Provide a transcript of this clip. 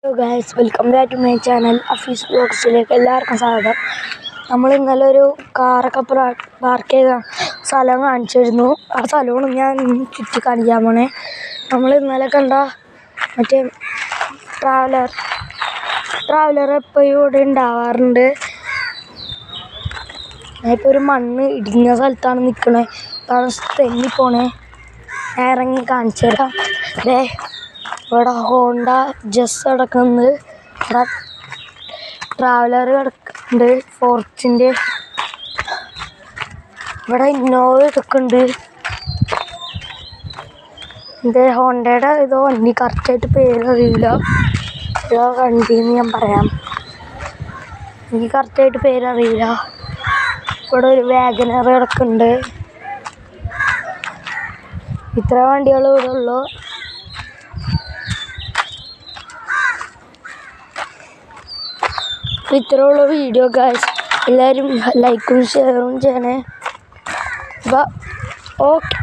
Hello guys, welcome back to my channel Afees വ്ലോഗ്സിലേക്ക് എല്ലാവർക്കും സ്വാഗതം. നമ്മൾ ഇന്നലെ ഒരു കാറൊക്കെ പാർക്ക് ചെയ്ത സ്ഥലം കാണിച്ചിരുന്നു. ആ സ്ഥലമാണ് ഞാൻ ചുറ്റി കാണിക്കാൻ പോണേ. നമ്മൾ ഇന്നലെ കണ്ട മറ്റേ ട്രാവലർ എപ്പോഴും ഇവിടെ ഉണ്ടാവാറുണ്ട്. ഞാനിപ്പോൾ ഒരു മണ്ണ് ഇടിഞ്ഞ സ്ഥലത്താണ് നിൽക്കണേ. തെന്നിപ്പോണേ. ഞാൻ ഇറങ്ങി കാണിച്ചു തരാം. ഇവിടെ ഹോണ്ട ജസ് കിടക്കുന്നുണ്ട്, ഇവിടെ ട്രാവലർ കിടക്കുന്നുണ്ട്, ഫോർച്ചിൻ്റെ, ഇവിടെ ഇന്നോവ എടുക്കുന്നുണ്ട്. ഇത് ഹോണ്ടയുടെ ഇതോ വണ്ടി, കറക്റ്റായിട്ട് പേരറിയില്ല. ഏതോ വണ്ടിയെന്ന് ഞാൻ പറയാം, എനിക്ക് കറക്റ്റായിട്ട് പേരറിയില്ല. ഇവിടെ ഒരു വാഗനർ കിടക്കുന്നുണ്ട്. ഇത്ര വണ്ടികൾ ഇവിടെ ഉള്ളൂ. ഇത്രയുള്ള വീഡിയോ ഗൈസ്. എല്ലാവരും ലൈക്കും ഷെയറും ചെയ്യണേ. ഓക്കെ.